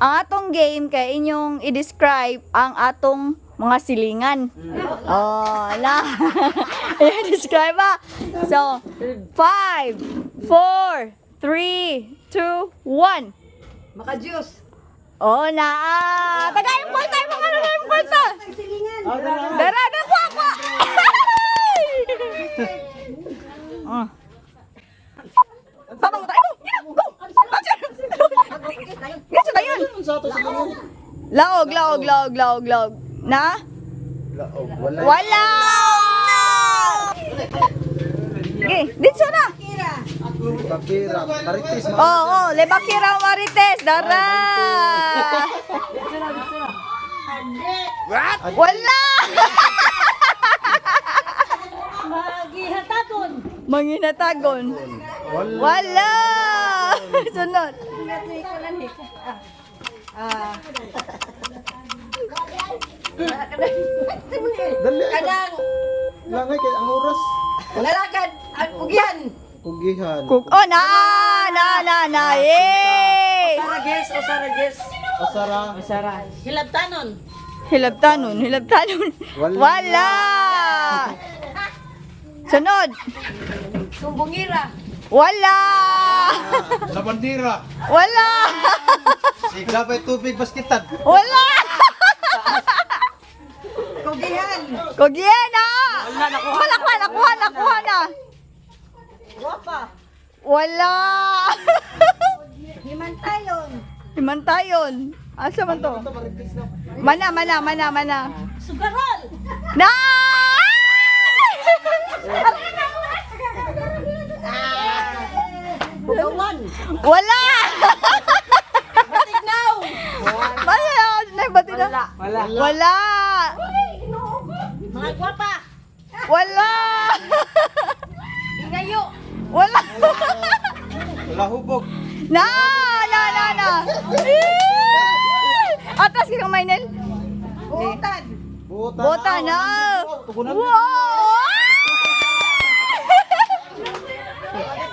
Ang atong game kay inyong i-describe ang atong mga silingan. Oh, na. I-describe ba? So, 5, 4, 3, 2, 1. Maka-juice. Oh, na. Tagay mo tayo mga ng kwenta. Dara na ko ako. Oh. Babang tayo. Go. Yes, tayo. Laog. Na? Wala. Okay, dito na. Bakira, Marites. Oh, Lebakira Marites, dara. What? Wala. Maghihatagon. Manginatagon. Wala. Sunod. Dali. Kanang Langay kay ang oras. lalakad ang ugyan. Kugihan. Cook. Oh, na. Yay. Sarages o sarages. Asara. Hilabtanon. Hilabtanon. Wala. Sunod. Sumbungira. Wala. Sa bandira. Wala. Sigla pa tubig basketan. Wala. Kugihan. Kugiena. Nakuha na. Guwapa. Wala. Himantayon. Himantayon. Asa man to? Mana. Sugarol. Na! Bugawan. Wala! Batignaw. Nagbati na? Wala! Mga guwapa. Wala! Ingayo. Wala! Wala hubog. Na! Atas kang Maynel? Buutan. Bota na! Tugunan. Wow!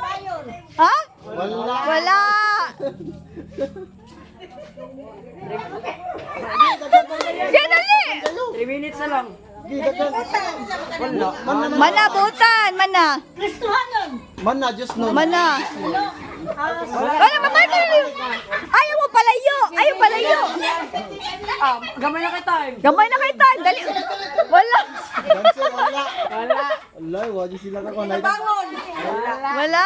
Payon. Ha? Wala. Sige, dali! 3 minutes na lang. Mana, butan! Mana! Kristuhanon. Mana just no. Mana! Wala, matay ka! Ayaw mo palayo! Gamay na kay time. Gamay na kay Tan! Dali! Wala! Dancer wala. Wala, wala sila ka ko. Bangon. Wala!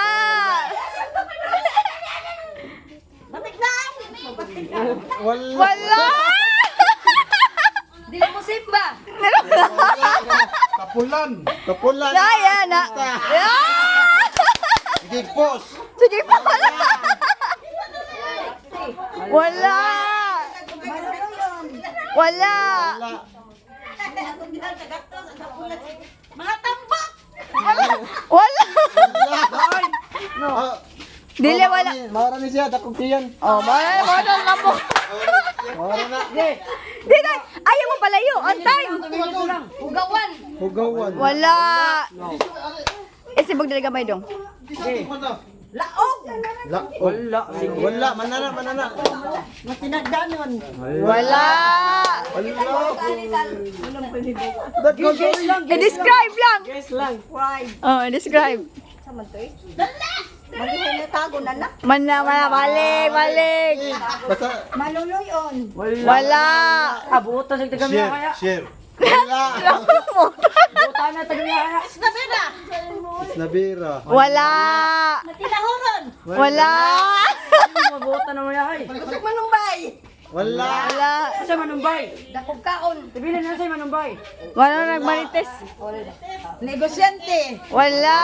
Batignaw. Wala. Wala! Dili mo simba. Kapulan. Kapulan. Kaya na! Gigpos. Sige pa! Wala! Wala! Mga tambak. Wala! Ah, Dili, wala! Mawara ni siya, dakong tiyan. Oh, wala na po! Mawara na. Dili! Ayaw mo palayo! On time! Ugawan. Hugawan. Wala! Sibog dali gamay dong. Laog. Wala. Manana. Matinagdanon. Wala! I-describe lang! Pride. Oh, i-describe. Maghihinatago na na. Mana, balik! Basta, Maluluyon. Wala! Abuto sa tagamya kaya. share. Wala. Buta na tagamya kaya. Isnabera. Nabira. Wala! Matinahoron. Wala! Mabuta na mga kay. Kusog manumbay. Wala. Wala! Sa manumbay. Dakog kaon. Tibilin na sa manumbay. Wala nagmarites. Negosyante. Wala!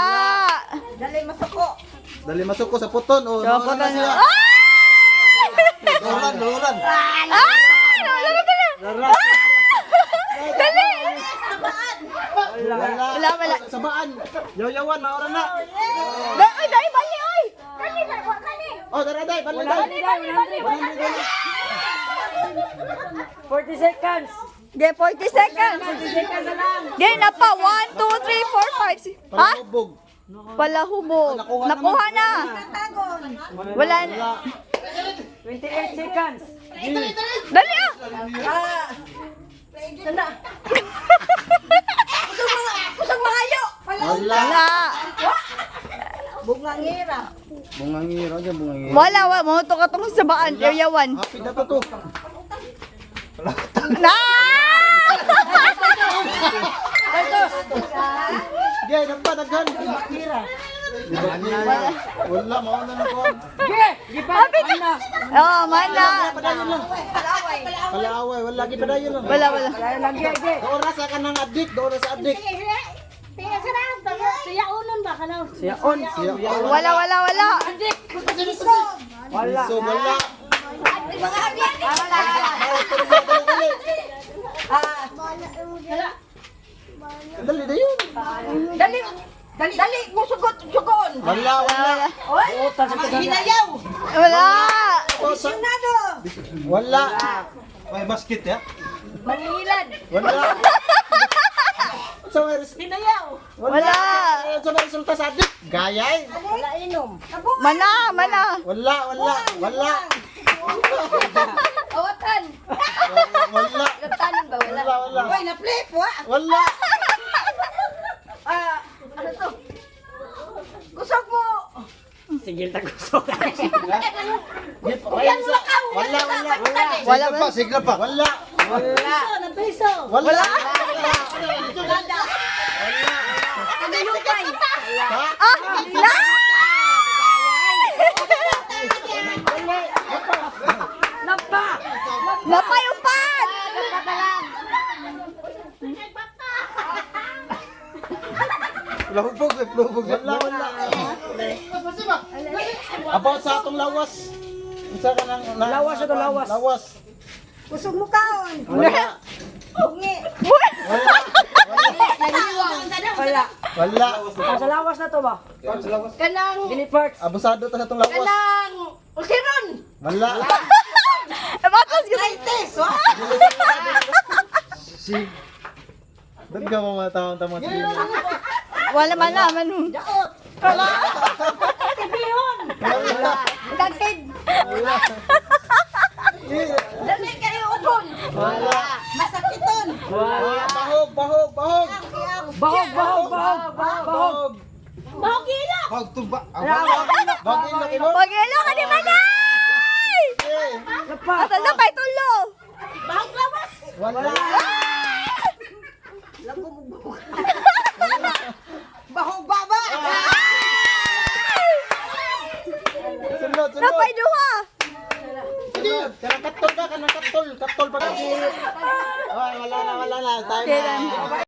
Dali masuko. Dali masuk ko sa puton. O, So, po mawala na siya. Luran. Nawala ka na! Dali! Wala. Sabaan. Yayawan, mawala na. Ay, bali, oy! Oh, daraday, balik. 40 seconds. Di, 40 seconds. Di, na pa. 1, 2, 3, 4, 5. Ha? Palubog. Palahubog. Nakuha na. Wala na. 28 seconds. Dali ah! Tanda. Kusang mahayo. Wala. Wala. Bungangira. Bungangiro dyan, bungangiro. Wala, wala. Mamuto ka tong sa baan. Area 1. Hapit na to. Na! Di, nagpadaghan. Wala, mauna na ko. Hapit na. Oo, mana. Padayon lang. Palaaway, wala lagi padayon lang. Wala, wala. Lagi, lagi. Doon sa ka ng adik, doon sa adik. Siya on. Wala, wala, wala. Wala. So, wala. Dali na yun. Dali, musugot, sugon. Wala, wala. Utan sa hinayaw. Wala. Wala. May basket ya? Mangilan. Wala. So, may Hinayaw. Wala. So, may resulta sa adik. Gayay. Wala inom. Mana, mana. Wala, wala. Wala. Awatan. Wala. Lantanan ba? Wala. Wala, wala. Uy, na-flip, wa? Wala. Ano to? Gusok mo. Sigil ta gusok. Wala, wala. Wala, wala. Sigla pa. Wala. Wala. Napiso. Wala. Ano yung pay? Ha? Ah! Na! Napa. Napayupan! Lahubog, lahubog. Wala, wala. About sa atong lawas. Isa ka nang... Lawas ito, lawas. Lawas. Kusog mo kaon. Wala. Bungi. Wala. Wala. Wala. Sa lawas na to ba? Kanang dili parts. Abusado ta sa atong lawas. Kanang ultiron. Wala. Bakas ka. Tes, wa? Si... Ba't ka mga taong-tamang sige? Wala man naman. Daot. Wala. Tibihon. Wala. Kagkid. Wala. Dali kayo ukon. Wala. Masakiton. Bahog, bahog, bahog. Bahog, bahog, bahog, bahog. Bahog ila. Bahog tuba. Bahog ilok, ilok. Pag-ilo ka di manay! Napa. Atal na pa'y tulo. Bahog lawas. Wala. Bahog baba. Sunod, sunod. Napay duha. Sunod. Kanang katol ka, kanang katol. Katol pa ka. Ay, wala na, wala na. Time na.